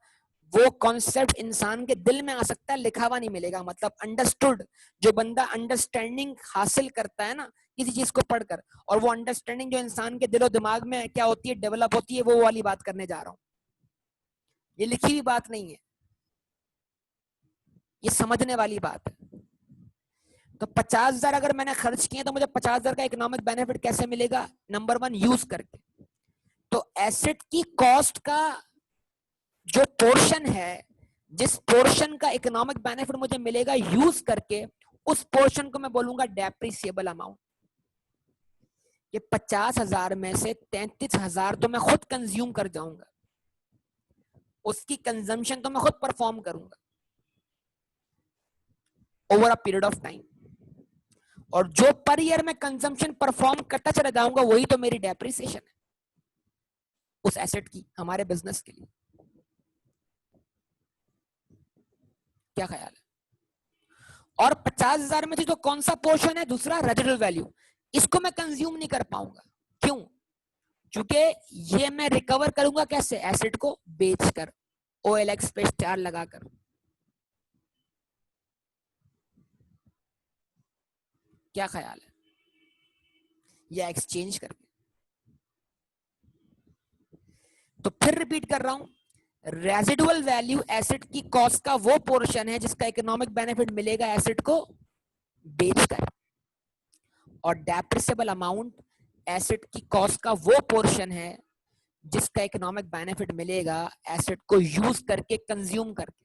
Speaker 1: वो कॉन्सेप्ट इंसान के दिल में आ सकता है, लिखा हुआ नहीं मिलेगा, मतलब अंडरस्टूड। जो बंदा अंडरस्टैंडिंग हासिल करता है ना किसी चीज को पढ़कर, और वो अंडरस्टैंडिंग जो इंसान के दिलो दिमाग में क्या होती है, डेवलप होती है, वो वाली बात करने जा रहा हूं। ये लिखी हुई बात नहीं है, ये समझने वाली बात है। तो 50,000 अगर मैंने खर्च किए तो मुझे 50,000 का इकोनॉमिक बेनिफिट कैसे मिलेगा? नंबर वन, यूज करके। तो एसेट की कॉस्ट का जो पोर्शन है, जिस पोर्शन का इकोनॉमिक बेनिफिट मुझे मिलेगा यूज करके, उस पोर्शन को मैं बोलूंगा डेप्रिसिएबल अमाउंट। ये 50,000 में से 33,000 तो मैं खुद कंज्यूम कर जाऊंगा, उसकी कंजम्पशन तो मैं खुद परफॉर्म करूंगा over a period of time, और जो पर ईयर में कंजम्पशन परफॉर्म करता चला जाऊंगा वही तो मेरी डेप्रिसिएशन है उस एसेट की, हमारे बिजनेस के लिए। क्या ख्याल है? और 50,000 में से जो कौन सा पोर्शन है दूसरा, रेजिडुअल वैल्यू, इसको मैं कंज्यूम नहीं कर पाऊंगा। क्यों? क्योंकि ये मैं रिकवर करूंगा कैसे, एसेट को बेचकर, OLX पे स्टार लगाकर। क्या ख्याल है? या एक्सचेंज करके। तो फिर रिपीट कर रहा हूं, रेजिडुअल वैल्यू एसेट की कॉस्ट का वो पोर्शन है जिसका इकोनॉमिक बेनिफिट मिलेगा एसेट को बेचकर, और डेप्रिसिएबल अमाउंट एसेट की कॉस्ट का वो पोर्शन है जिसका इकोनॉमिक बेनिफिट मिलेगा एसेट को यूज करके, कंज्यूम करके।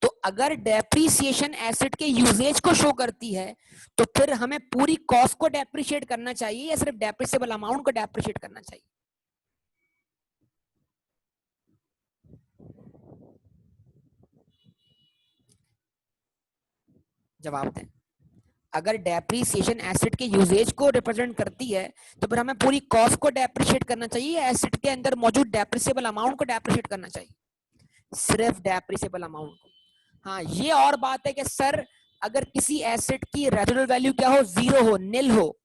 Speaker 1: तो अगर डेप्रिसिएशन एसेट के यूजेज को शो करती है, तो फिर हमें पूरी कॉस्ट को डेप्रिशिएट करना चाहिए या सिर्फ डेप्रिसिएबल अमाउंट को डेप्रिशिएट करना चाहिए? जवाब दें। अगर डेप्रिसिएशन एसेट के यूजेज को रिप्रेजेंट करती है, तो फिर हमें पूरी कॉस्ट को डेप्रिशिएट करना चाहिए, एसेट के अंदर मौजूद डेप्रिसिएबल अमाउंट को डेप्रिशिएट करना चाहिए? सिर्फ डेप्रिसिएबल अमाउंट को। हाँ, ये और बात है कि सर अगर किसी एसेट की रेजिडुअल वैल्यू क्या हो, जीरो हो, निल हो,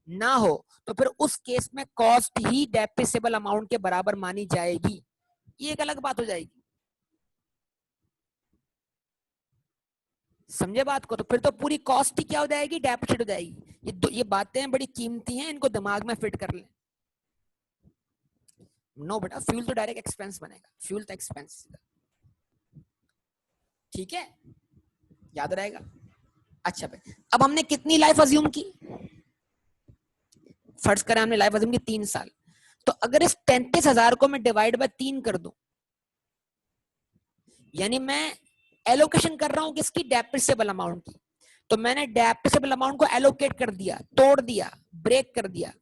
Speaker 1: ना हो, तो फिर उस केस में कॉस्ट ही डेप्रिसिएबल अमाउंट के बराबर मानी जाएगी, ये एक अलग बात हो जाएगी। समझे बात को? तो फिर तो पूरी कॉस्ट ही क्या हो जाएगी, डेप्रिशिएट हो जाएगी। ये बातें बड़ी कीमती हैं, इनको दिमाग में फिट कर लें। नो बेटा, फ्यूल तो डायरेक्ट एक्सपेंस बनेगा, फ्यूल तो एक्सपेंस, ठीक है, याद रहेगा। अच्छा भाई, अब हमने कितनी लाइफ अज्यूम की? फर्ज करें हमने लाइफ अज्यूम की 3 साल। तो अगर इस 33,000 को मैं डिवाइड बाय 3 कर दूं, यानी मैं एलोकेशन कर रहा हूं किसकी, डेप्रिसिएबल अमाउंट की। तो मैंने डेप्रिसिएबल अमाउंट को एलोकेट कर दिया, तोड़ दिया, ब्रेक कर दिया,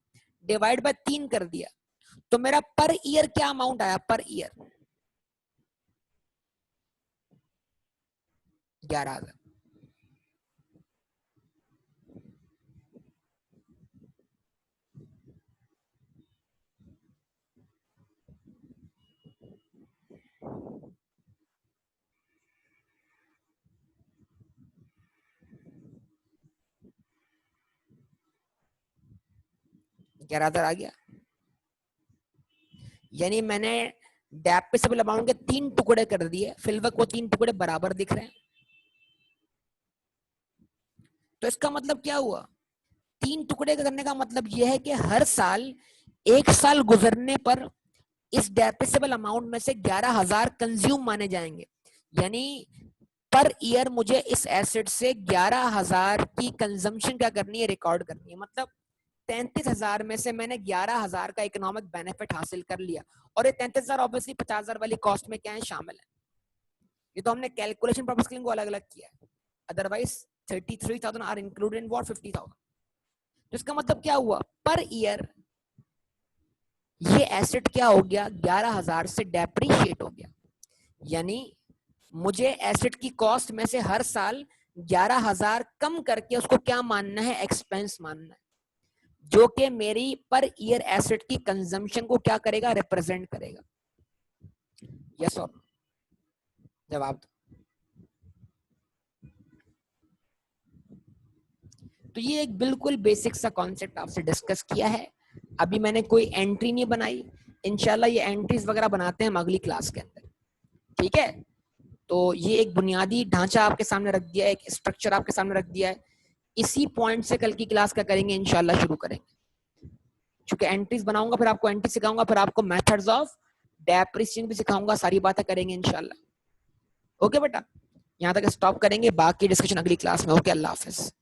Speaker 1: डिवाइड बाय 3 कर दिया। तो मेरा पर ईयर क्या अमाउंट आया, पर ईयर 11,000। आ गया। यानी मैंने डेप्रिसिएबल अमाउंट के 3 टुकड़े कर दिए, फिलवक वो 3 टुकड़े बराबर दिख रहे हैं। तो इसका मतलब क्या हुआ, 3 टुकड़े करने का मतलब यह है कि हर साल 1 साल गुजरने पर इस डेप्रिसिएबल अमाउंट में से 11,000 कंज्यूम माने जाएंगे। यानी पर ईयर मुझे इस एसेट से 11,000 की कंजम्पशन क्या करनी है, रिकॉर्ड करनी है। मतलब 33,000 में से मैंने 11,000 का इकोनॉमिक बेनिफिट हासिल कर लिया। और ये 33,000 ऑब्वियसली 50,000 वाली कॉस्ट में क्या है, शामिल है। ये तो हमने कैलकुलेशन पर्पस के लिए अलग अलग किया है, otherwise 33,000 are included in what 50,000। तो इसका मतलब क्या हुआ, पर ईयर ये एसेट क्या हो गया, 11,000 से डेप्रीशिएट हो गया। यानी मुझे एसेट की कॉस्ट में से हर साल 11,000 कम करके उसको क्या मानना है, एक्सपेंस मानना है, जो कि मेरी पर ईयर एसेट की कंजम्पशन को क्या करेगा, रिप्रेजेंट करेगा। यस और जवाब दो। तो ये एक बिल्कुल बेसिक सा कॉन्सेप्ट आपसे डिस्कस किया है। अभी मैंने कोई एंट्री नहीं बनाई, इंशाल्लाह ये एंट्रीज वगैरह बनाते हैं हम अगली क्लास के अंदर, ठीक है। तो ये एक बुनियादी ढांचा आपके सामने रख दिया है, एक स्ट्रक्चर आपके सामने रख दिया है। इसी पॉइंट से कल की क्लास का करेंगे इंशाल्लाह, शुरू करेंगे। चूंकि एंट्रीज बनाऊंगा, फिर आपको एंट्री सिखाऊंगा, फिर आपको मेथड्स ऑफ डेप्रिसिएशन भी सिखाऊंगा, सारी बातें करेंगे इंशाल्लाह। ओके बेटा, यहाँ तक स्टॉप करेंगे, बाकी डिस्कशन अगली क्लास में। ओके, अल्लाह हाफिज।